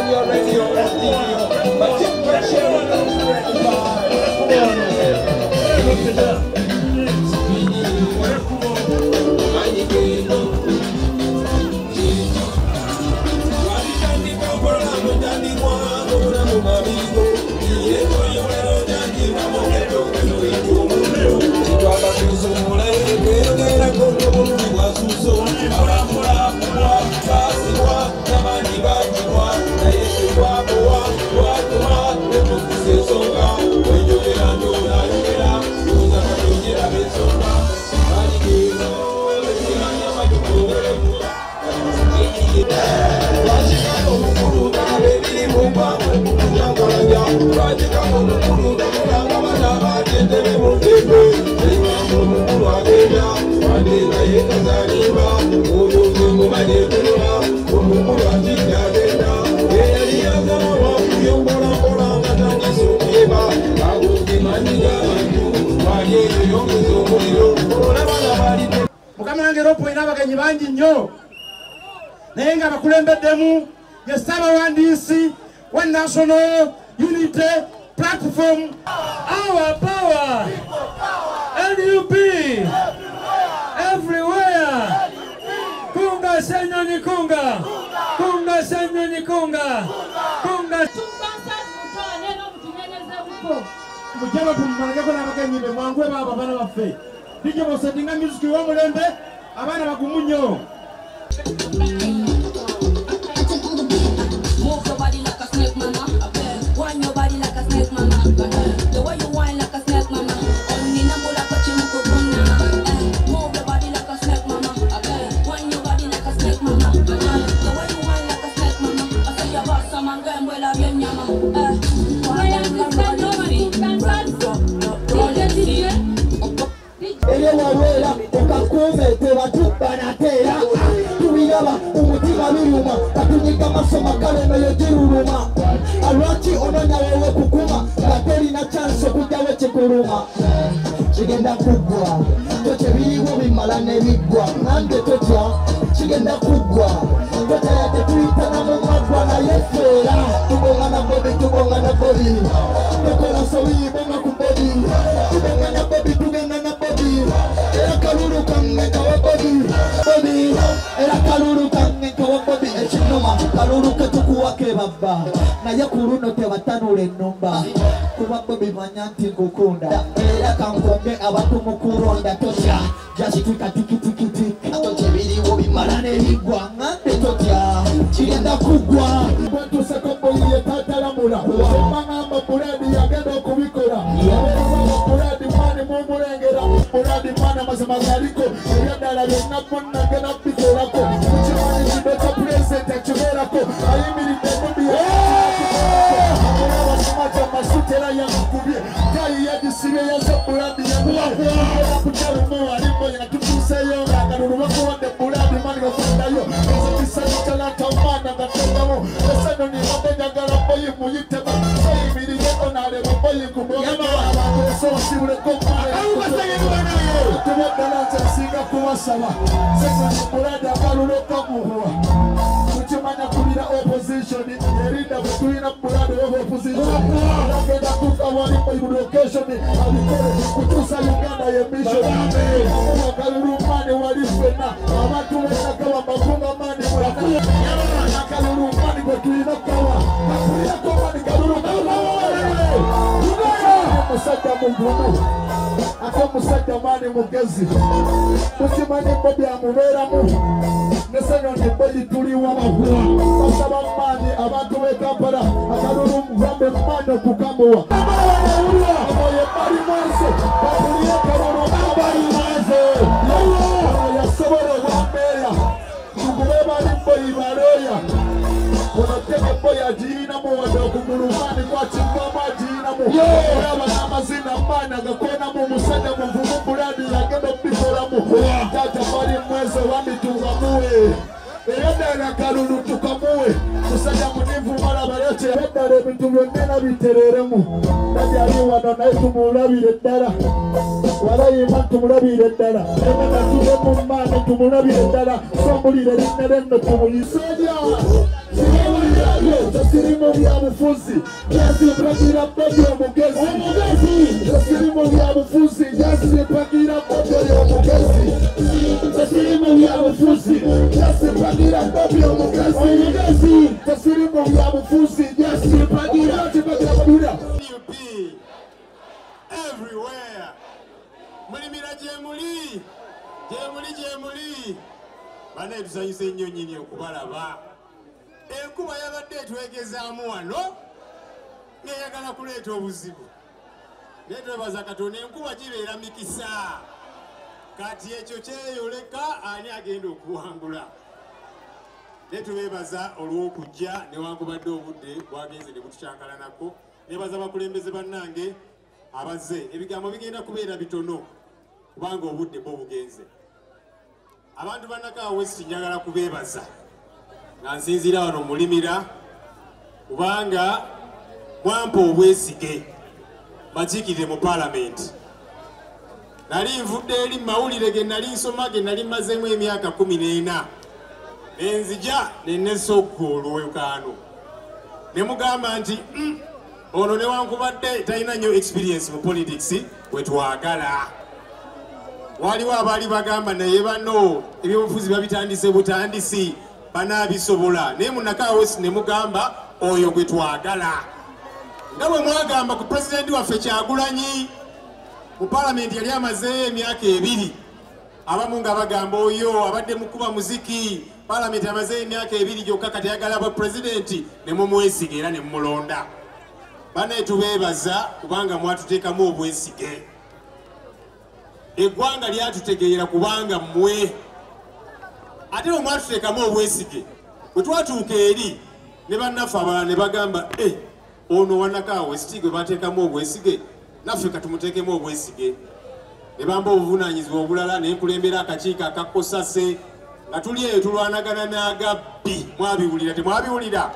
radio, SDO. But you pressure on those rectified. Look it up. Mukamangeropo inabaganyi bangi nnyo naye nga bakulembeddemu ye Ssaabawandiisi wa National Unity Platform. Our power, NUP, everywhere. Kunga senyoni kunga, kunga senyoni kunga, kunga. Mujaba tummalageko n'abagenyi be mwangwe baba bana baffe. Dijjo bosedinga music w'omulembe abaana bagumu nnyo. Move your body like a snake, mama. Wind your body like a snake, mama. The way you whine like a snake, mama. Only number like a chimukuna. Move your body like a snake, mama. Wind your body like a snake, mama. The way you whine like a snake, mama. I say your boss, I'm a girl, well, I'm your mama. Elewawela ukakume tebatuba natera tubiyaba umutima biruma katunyika masoma kalemeyo jiruruma alwaki ononya wewe kukuma bateri na chance kujawe chikuruma kigenda kugwa toche biriwo bimala nebigwa nange totya kigenda kugwa toche yate tuitana mu magwa na yefera tubongana bobi tokola sobi bonga kubobi tubongana bobi tugenda na bobi era kalulu kange kawa bobi era kalulu kange kawa bobi ekinoma kalulu ketukuwa ke baba naye kuluno tebatanula ennumba kuba bobi manya nti nkukunda era kankombe abantu mukuronda totya jasituka tikitikiti toche biriwo bimala nebigwa ngande totya kigenda kugwa bantu sekomboyiye tatalamula omangamba buladi yagenda okubikola buladi mani mumulengera buladi mani amazamazaliko ebyadala byonna bonna genda bikolako mukimanyi kibeka pulezidenti akibeerako ayimiridde mubiya abasomata masuti era yakubye tayi yagisibye yaze buladi yamuwaera kutalumu alimbo yatutuseyo ngaakalulu bakuwadde buladi mani gakundayo ezokisanikalatamana nga togamu esano nibabenjagala boyi muyitema sayimiriyeko naleba boyi kubogabantu esosibuleko tubaddala kyasinga kubasaba sekoni buladi akalulu okamuhuwa tukimanya kulira opposition erinda bwetulina buladi of opposition agenda tukawali location abikole kutusa Uganda yemission akalulu mani wali fena abantu benakawa makunga mani akalulu mani bwetulina kawa akulirako mani kalulu musajja mugumu ate musajja mani mugezi tukimanyi bo byamubeeramu nesenyoni boyi tuliwa basaba mani abantu b'e Kampala akalulu mugambe mani okukamuwa oye bali mwanse bakuliye kalulu abali mwanse yasobola obwambeera tugube bali boyi baloya onotege boyi agiyinamu wadde okugulumani kwakivaamu agiyinamu olaba n'amazina mani agakwenamu omusajja muvumu buladi yagenda okubikolamu tata bali mweze wamitungamuwe eyaddala kalulu tukamuwe musajja munivu malaba yake eyaddala ebintu byonna bitereremu nadyali wano naye tumulabire ddala walayima tumulabire ddala emena tube mu maani tumulabire ddala somulire linne lenno tumuyisajja Tasirimo vya bufuzi Jasi pakira bobi omugezi Tasirimo vya bufuzi Jasi pakira bobi omugezi Tasirimo vya bufuzi Jasi pakira bobi omugezi Tasirimo vya bufuzi Jasi pakira bobi UP everywhere. Mulimira jemuli. Jemuli. Bana tusanyise nnyo nnyini okubalaba. Enkuba yabadde etwegezaamu wano ng'eyagala kuleeta obuzibu. Naye twebaza Katonda enkuba gibeera mikisa. Kati ekyo kyeyoleka ani agenda okuwangula. Naye tubeebaza olw'okujja newankubadde obudde bwagenze ne butucyankalanako. Nebaza abakulembeze bannange abazze ebigambo bigenda kubeera bitono kubanga obudde bwo bugenze. Abantu bannaka West njagala kubeebaza nga nsinziira wano mulimira kubanga mwampa obwesige bakiikirire mu Parliament. Nali nvudde eri mawulire ge nali nsoma ge nali mmazeemu emyaka 14 nenzija nennesoggo olwekaano ne mugamba nti ono newankubadde talina nnyo experience mu politics wetwagala. Waliwo abaali bagamba naye bano ebyobufuzi babitandise butandisi banaabisobola naye munaka West ne mugamba oyo gwe twagala. Nga bwe mwagamba ku pulezidenti waffe Kyagulanyi mu Parliament yali amazeeyo emyaka 2 abamu nga bagamba oyo abadde mukuba muziki Parliament amazeeyo emyaka 2 gyokka kati ayagala aba pulezidenti ne mumwesiga era ne mumulonda. Bana tubeebaza kubanga mwatuteekamu obwesige. Eggwanga lyatutegeera kubanga mmwe ate bwe mwatuteekamu obwesige bwe twatuuka eri ne bannaffe abalala ne bagamba ono wanaka West gwe bateekamu obwesige naffe katumuteekemu obwesige. Ne bamba obuvunaanyizibwa obulala ne nkulembera akakiiko akakkosase nga tuli eyo tulwanagana n'agabbi. Mwabiwulira temwabiwulira?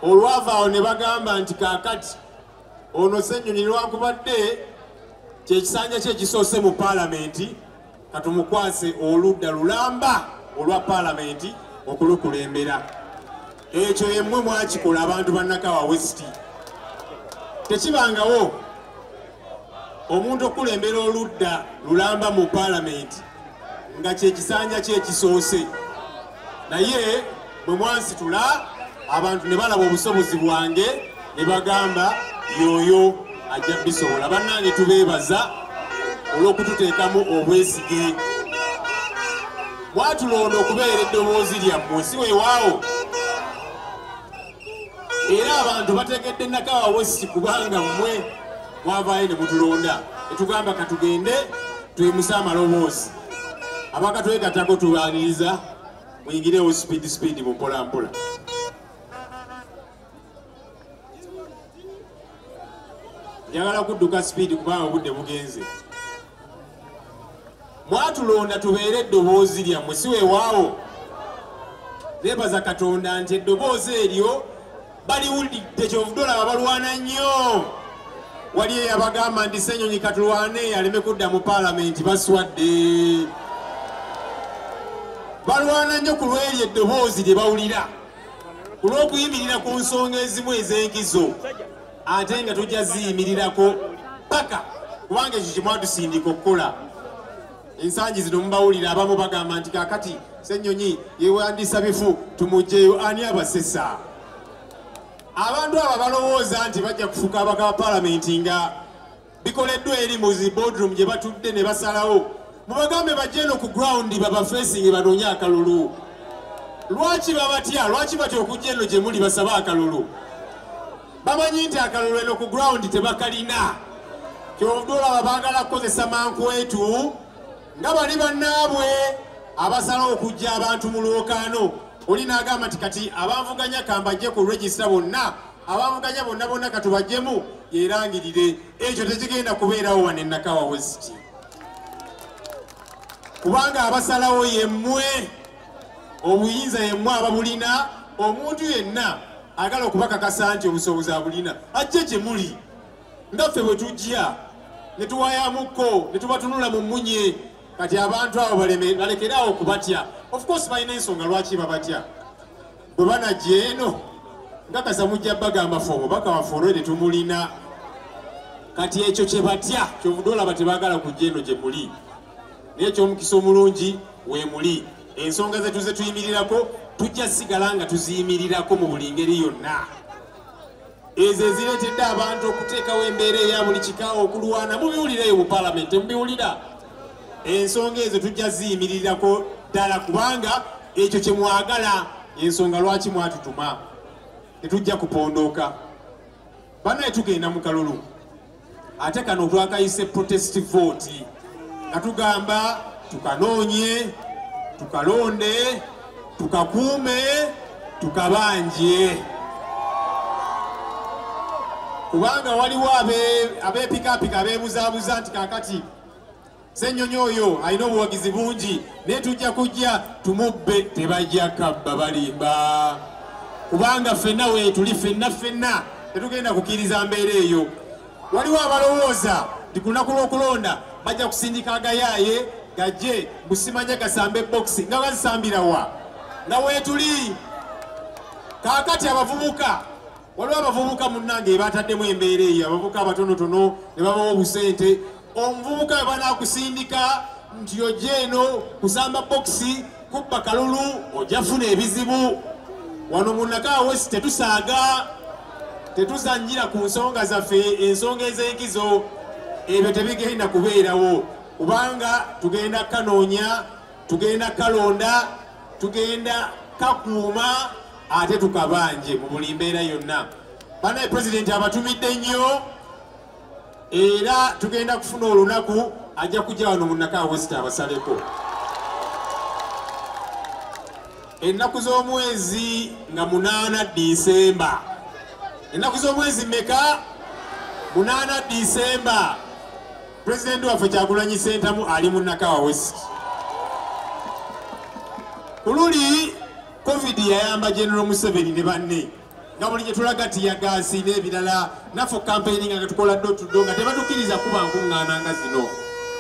Olwavaawo ne bagamba nti kaakati ono Ssenyonyi lwankubadde kyekisanja kye kisoose mu Parliament katumukwase oludda lulamba olwa Parliament okulukulembera. Ekyo yemmwe mwakikola abantu bannaka West. Tekibangawo omuntu okulembera oludda lulamba mu Parliament nga kyekisanja kye kisoose. Naye bwe mwansitula abantu ne balaba obusobozi bwange ne bagamba yoyo ajja bisobola. Bannange tubeebaza olw'okututeekamu obwesige. Mwatulonda okubeera eddoboozi lyammwe si weewaawo. Era abantu bategedde Nakawa West kubanga mmwe mwavaayo ne mutulonda. Netugamba katugende twemuse amaloboozi. Abakatwegataako tubaaniriza muyingirewo speed mu mpolampola. Njagala kudduka speed kubanga obudde bugenze. Mwatulonda tubeere eddoboozi lyammwe si weewaawo. Neebaza Katonda nti eddoboozi eryo baliwulidde kyovudola balwana nnyo. Wali eyabagamba nti Ssenyonyi katulwane aleme kudda mu Parliament baswadde. Balwana nnyo ku lw'eryo eddoboozi lye bawulira ku lw'okuyimirira ku nsonga ezimu ez'enkizo ate nga tujja ziyimirirako paka kubanga ekyo kye mwatusindika okukola. Ensangi zino mubawulira abamu bagamba nti kaakati Ssenyonyi yeewandisa bifu tumuggyeyo ani abasesa. Abantu abo balowooza nti bajja kufuuka abaka ba Parliament nga bikoleddwa eri mu zi boardroom gye batudde ne basalawo. Mubagambe bajje no ku ground babafacing banoonye akalulu. Lwaki babatya? Lwaki batya okujja eno gye muli basaba akalulu? Bamanyi nti akalulu eno ku ground tebakalina. Kyovudola baagala kukozesa mankwetu nga bali bannaabwe abasalawo okujja abantu mu lwokaano. Oli n'agamba nti kati abanvuganya kambajje ku register bonna abanvuganya bonna katubajjemu yerangirire. Ekyo tekigenda kubeerawo wano e Nakawa West kubanga abasalawo yemmwe obuyinza yemmwe ababulina. Omuntu yenna agala okubakakasa nti obusobozi abulina ajje gye muli ngaffe bwe tujja ne tuwayamukko ne tubatunula mu mmunye. Kati abantu abo balekeraawo okubatya. Of course balina ensonga lwaki babatya. bwe banajja eno nkakasa mujja bagamba fe omubaka waffe olwedde tumulina kati ekyo kye batya kyovudde olaba tebaagala kujja eno gye muli naye ekyomukisa omulungi we muli ensonga zetu ze tuyimirirako tujja sigala nga tuziyimirirako mu buli ngeri yonna ezo ezireetedde abantu okuteekawo embeera eya buli kikaawo okulwana mubiwulireyo mu palamenti mubiwulira ensonga ezo tujja ziyimirirako ddala kubanga ekyo kye mwagala ensonga lwaki mwatutuma tetujja kupondooka banaye tugenda mu kalulu ate kano twakayise protest vote nga tugamba tukanoonye tukalonde tukakuume tukabanje kubanga waliwo abeepikaapika abeebuzaabuza nti kakati Ssennyonyi oyo alina obuwagizi bungi naye tujja kujja tumubbe tebajja kabba balimba kubanga ffenna weetuli ffenna tetugenda kukkiriza mbeera eyo waliwo abalowooza nti ku lunaku lw'okulonda bajja kusindika agayaaye gajje busimanya gasamba ebokisi nga bazisambira wa nga weetuli kaakati abavubuka waliwo abavubuka munnange bataddemu embeera eyo abavubuka abatonotono ne babawo obusente omuvubuka we banaakusindika nti ojja eno kusamba bokisi kubba kalulu ojja funa ebizibu wano mu Nakawa West tetusaaga tetuzannyira ku nsonga zaffe ensonga ez'enkizo ebyo tebigenda kubeerawo kubanga tugenda kanoonya tugenda kalonda tugenda kakuuma ate tukabanje mu buli mbeera yonna banaye pulezidenti abatumidde nnyo era tugenda kufuna olunaku ajja kujja wano mu Nakawa West abasaleko ennaku z'omwezi nga 8 Disemba ennaku z'omwezi mmeka 8 Disemba pulezidenti waffe Kyagulanyi Ssentamu ali mu Nakawa West kululi covid yayamba General Museveni ne banne nga buli gye tulaga tiyagaasi n'ebirala naffe campaigning nga tukola ddo tuddo nga tebatukkiriza kuba nkuŋŋaana nga zino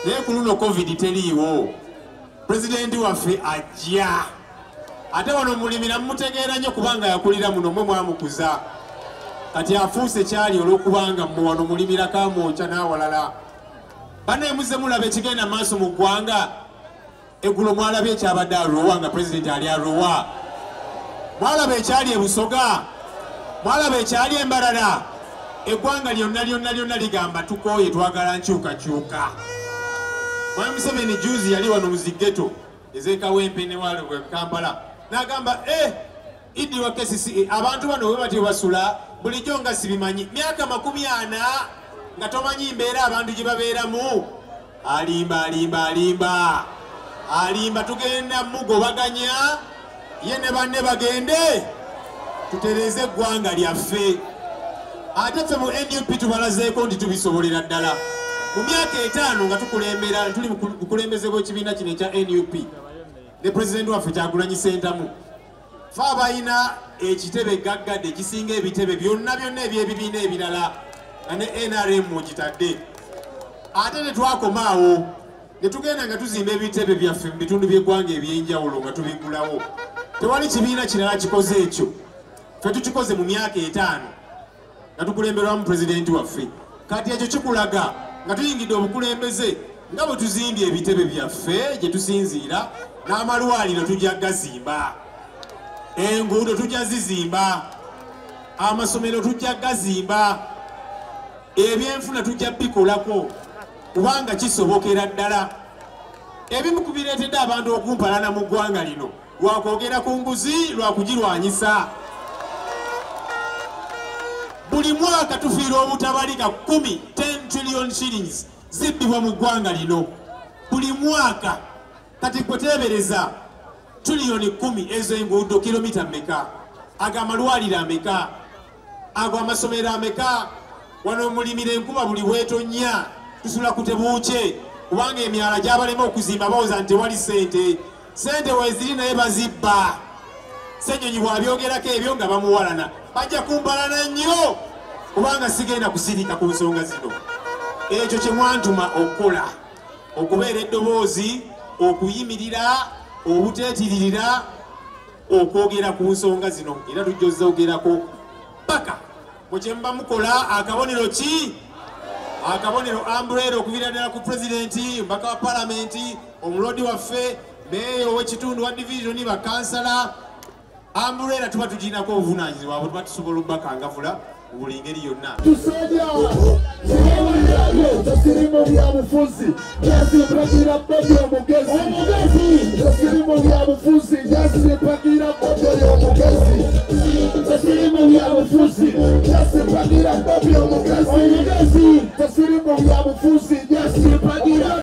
naye ku luno covid teriiwo pulezidenti waffe ajja ate wano mulimira mumutegeera nnyo kubanga yakulira muno mwe mwamukuza kati afuuse kyali olw'okubanga mmwe wano mulimira kamwokya n'awalala banaye muzze mulaba ekigenda maaso mu ggwanga eggulo mwalabye ekyabadde Arua nga pulezidenti ali Arua mwalaba ekyali e Busoga mwalaba ekyali e Mbarara eggwanga lyonna ligamba tukooye twagala nkyukakyuka Mwami Museveni juzi yali wano mu zigeto ez'ekawempe ne waliwe Kampala n'agamba Idi wa KCCA abantu bano bwe batyo basula bulijjo nga sibimanyi myaka 40 nga tomanyi mbeera abantu gye babeeramu alimba tugenda mugobaganya ye ne banne bagende tutereze eggwanga lyaffe ate ffe mu NUP tubalazeeko nti tubisobolera ddala mu myaka 5 nga tukulembera tuli bukulembeze bw'ekibiina kino ekya NUP ne pulezidenti waffe Kyagulanyi Ssentamu fe abalina ekitebe gaggadde ekisinga ebitebe byonna eby'ebibiina ebirala nga ne NRM kitadde ate ne twakomaawo ne tugenda nga tuzimba ebitebe byaffe mu bitundu by'eggwanga ebyenjawulo nga tubigulawo tewali kibiina kirala kikoze ekyo ffe tukikoze mu myaka 5 nga tukulemberwamu pulezidenti waffe kati ekyo kikulaga nga tuyingidde obukulembeze nga bwe tuzimbye ebitebe byaffe gye tusinziira n'amalwaliro tujja gazimba enguudo tujja zizimba amasomero tujja gazimba ebyenfuna tujja bikolako kubanga kisobokera ddala ebimu ku bireetedde abantu okumpalana mu ggwanga lino lwakwogera ku nguzi lwakugirwanyisa buli mwaka tufiira obutabalika 10 trillion shillings zibbibwa mu ggwanga lino buli mwaka kati kweteebereza trillion 10 ezo enguudo kilomita mmeka ago amalwaliro ameka ago amasomero ameka wano mulimira enkuba buli bwetonya tusula kutebuuke kubanga emyala gyabalema okuzimba bawooza nti tewali sente weziri naye bazibba Ssennyonyi bw'abyogerako ebyo nga bamuwalana bajja kumbalana nnyo kubanga sigenda kusirika ku nsonga zino ekyo kye mwantuma okukola okubeera eddoboozi okuyimirira obuteetiririra okwogera ku nsonga zino era tujja ozogerako paka mukyemba mukola akabonero ki akabonero umbrella okuviira ddala ku pulezidenti mbaka wa palamenti omulodi waffe meeyo ow'ekitundu wa divisioni bakansala umbrella tuba tugirinako obuvunanyizibwa abo tuba tusobola obbakangavula mu buli ngeri yonna tusajja tesirimu byabufuzi jasimpagira bobi omugezi tesirimu byabufuzi jasimpagira bobi omugezi tesirimu byabufuzi jasimpagira bobi omugezi tesirimu byabufuzi